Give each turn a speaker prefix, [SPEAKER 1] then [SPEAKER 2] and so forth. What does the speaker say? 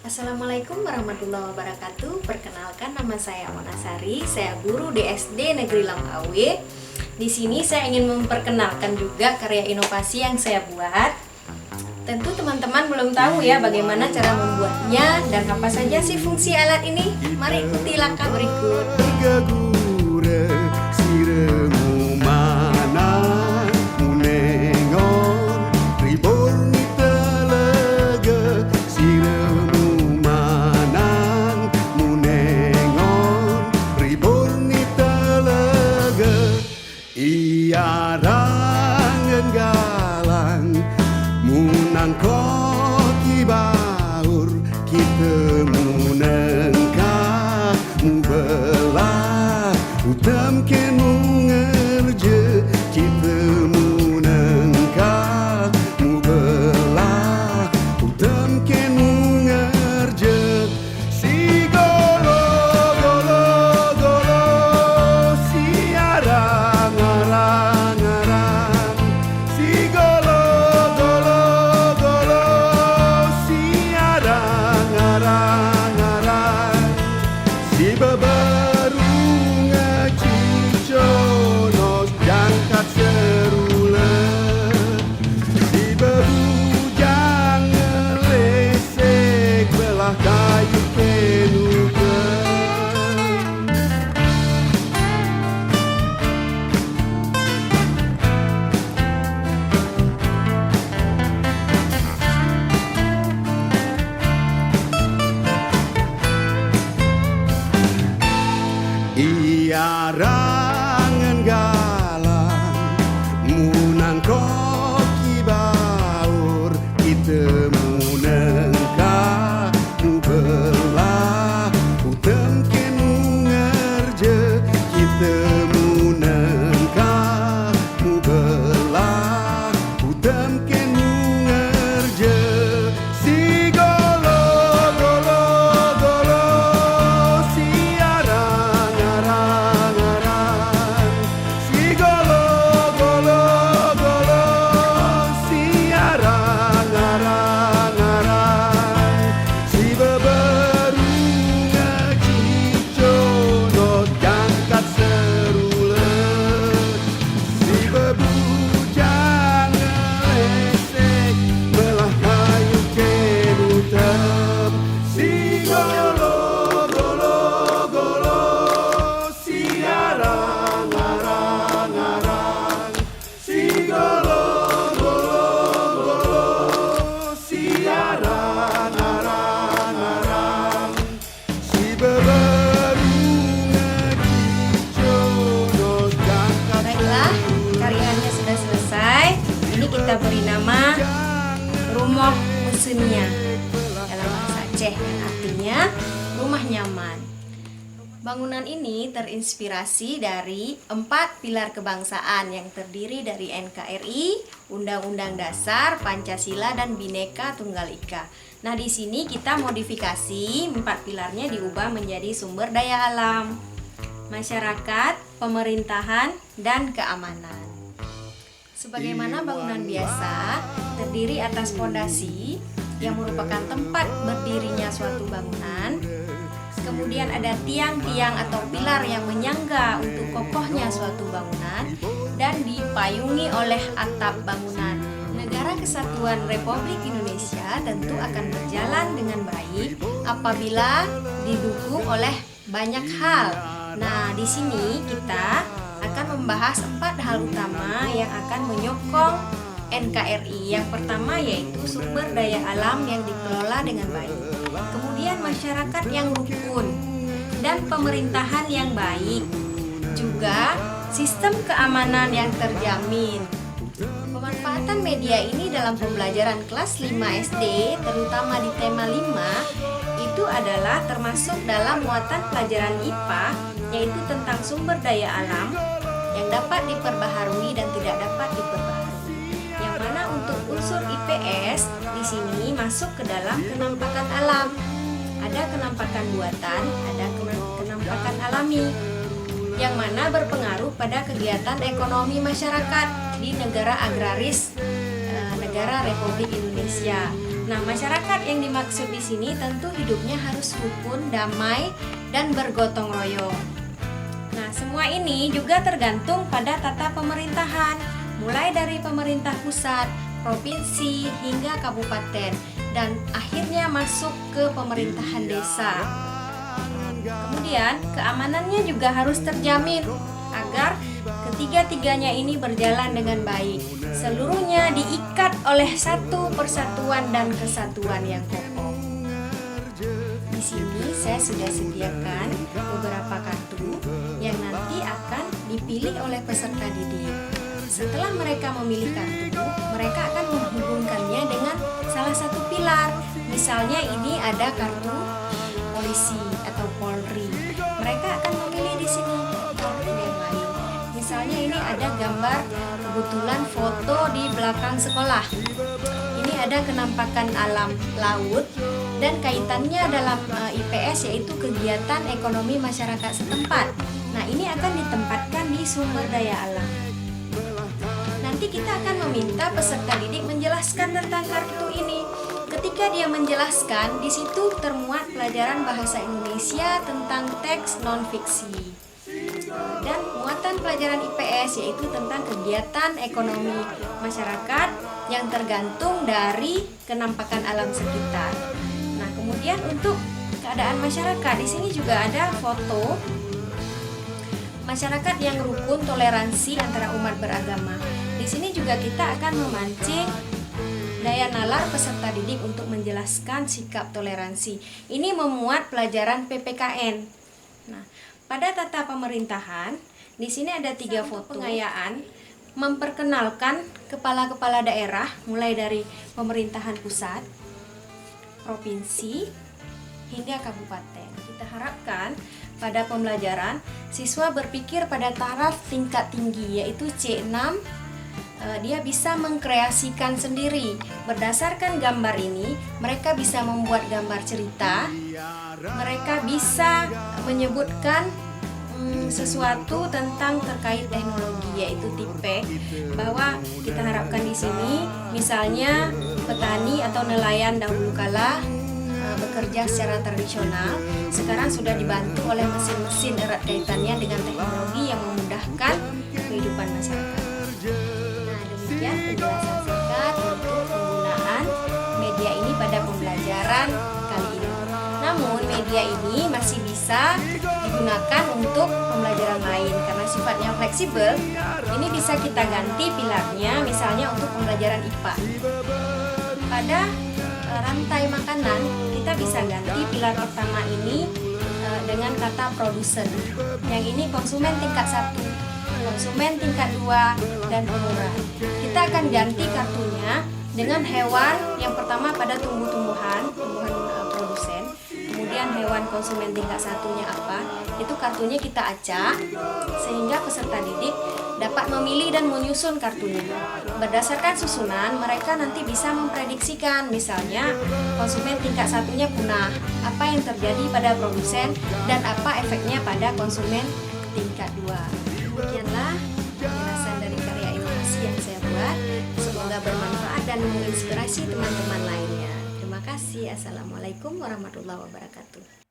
[SPEAKER 1] Assalamualaikum warahmatullahi wabarakatuh. Perkenalkan, nama saya Monasari. Saya guru di SD Negeri Lambawe. Di sini saya ingin memperkenalkan juga karya inovasi yang saya buat. Tentu teman-teman belum tahu ya bagaimana cara membuatnya dan apa saja sih fungsi alat ini. Mari ikuti langkah berikut.
[SPEAKER 2] Iarangan galang munang koki baur kita munengkah mubelah utam ken mungerje kita munengkah mubelah utam ken mungerje si golo golo golo si arang arang arang si golo golo golo si arang arang arang si beberu ngaciconos jangkat serule si bebujang ngelesek belah kayu kenuken. Iarangan galang munang koki baur kita munengkah mubelah utem ken mungerje kita munengkah mubelah utem ken mungerje si golo golo golo si arang arang arang si golo golo golo si arang arang arang si beberu ngaciconos jangkat serule si bebujang ngelesek belah kayu kenutem si golo golo golo si arang arang arang si golo golo golo si arang arang arang si beberu ngaciconos jangkat
[SPEAKER 1] Baiklah, karyanya sudah selesai. Ini kita beri nama Rumah Musunia dalam bahasa Aceh, yang artinya rumah nyaman. Bangunan ini terinspirasi dari 4 pilar kebangsaan yang terdiri dari NKRI, Undang-Undang Dasar, Pancasila, dan Bhinneka Tunggal Ika. Nah, di sini kita modifikasi 4 pilarnya diubah menjadi sumber daya alam, masyarakat, pemerintahan, dan keamanan. Sebagaimana bangunan biasa, terdiri atas fondasi yang merupakan tempat berdirinya suatu bangunan. Kemudian ada tiang-tiang atau pilar yang menyangga untuk kokohnya suatu bangunan dan dipayungi oleh atap bangunan. Negara Kesatuan Republik Indonesia tentu akan berjalan dengan baik apabila didukung oleh banyak hal. Nah, di sini kita akan membahas 4 hal utama yang akan menyokong NKRI. Yang pertama yaitu sumber daya alam yang dikelola dengan baik, kemudian masyarakat yang rukun dan pemerintahan yang baik, juga sistem keamanan yang terjamin. Pemanfaatan media ini dalam pembelajaran kelas 5 SD, terutama di tema 5, itu adalah termasuk dalam muatan pelajaran IPA, yaitu tentang sumber daya alam yang dapat diperbaharui dan tidak dapat diperbaharui. Yang mana untuk unsur IPS di sini masuk ke dalam kenampakan alam. Ada kenampakan buatan, ada kenampakan alami, yang mana berpengaruh pada kegiatan ekonomi masyarakat di negara agraris, negara Republik Indonesia. Nah, masyarakat yang dimaksud di sini tentu hidupnya harus rukun, damai, dan bergotong royong. Nah, semua ini juga tergantung pada tata pemerintahan, mulai dari pemerintah pusat, provinsi, hingga kabupaten, dan akhirnya masuk ke pemerintahan desa. Kemudian, keamanannya juga harus terjamin agar ketiga-tiganya ini berjalan dengan baik. Seluruhnya diikat oleh satu persatuan dan kesatuan yang kokoh. Di sini saya sudah sediakan beberapa kartu yang nanti akan dipilih oleh peserta didik. Setelah mereka memilih kartu, mereka akan menghubungkannya dengan salah satu pilar. Misalnya ini ada kartu polisi atau Polri. Mereka akan memilih di sini kartu yang lain. Misalnya ini ada gambar kebetulan foto di belakang sekolah. Ini ada kenampakan alam laut dan kaitannya dalam IPS yaitu kegiatan ekonomi masyarakat setempat. Nah, ini akan ditempatkan di sumber daya alam. Nanti kita akan meminta peserta didik menjelaskan tentang kartu ini. Ketika dia menjelaskan, di situ termuat pelajaran bahasa Indonesia tentang teks non-fiksi. Dan muatan pelajaran IPS yaitu tentang kegiatan ekonomi masyarakat yang tergantung dari kenampakan alam sekitar. Nah, kemudian untuk keadaan masyarakat, di sini juga ada foto masyarakat yang rukun, toleransi antara umat beragama. Di sini juga kita akan memancing daya nalar peserta didik untuk menjelaskan sikap toleransi. Ini memuat pelajaran PPKN. Nah, pada tata pemerintahan, di sini ada 3 foto pengayaan memperkenalkan kepala-kepala daerah mulai dari pemerintahan pusat, provinsi, hingga kabupaten. Kita harapkan pada pembelajaran siswa berpikir pada taraf tingkat tinggi yaitu C6. Dia bisa mengkreasikan sendiri. Berdasarkan gambar ini, mereka bisa membuat gambar cerita. Mereka bisa menyebutkan sesuatu tentang terkait teknologi yaitu TIPEK, bahwa kita harapkan di sini misalnya petani atau nelayan dahulu kala bekerja secara tradisional, sekarang sudah dibantu oleh mesin-mesin erat kaitannya dengan teknologi yang memudahkan kehidupan masyarakat. Nah, demikian penjelasan singkat untuk penggunaan media ini pada pembelajaran kali ini. Namun media ini masih bisa digunakan untuk pembelajaran lain karena sifatnya fleksibel. Ini bisa kita ganti pilarnya, misalnya untuk pembelajaran IPA. Pada rantai makanan, kita bisa ganti pilar pertama ini dengan kata produsen. Yang ini konsumen tingkat 1, konsumen tingkat 2, dan pemurah. Kita akan ganti kartunya dengan hewan yang pertama pada tumbuhan produsen. Kemudian hewan konsumen tingkat 1-nya apa? Itu kartunya kita acak sehingga peserta didik dapat memilih dan menyusun kartunya. Berdasarkan susunan, mereka nanti bisa memprediksikan, misalnya konsumen tingkat 1-nya punah, apa yang terjadi pada produsen dan apa efeknya pada konsumen tingkat 2. Demikianlah penjelasan dari karya inovasi yang saya buat. Semoga bermanfaat dan menginspirasi teman-teman lainnya. Terima kasih. Assalamualaikum warahmatullahi wabarakatuh.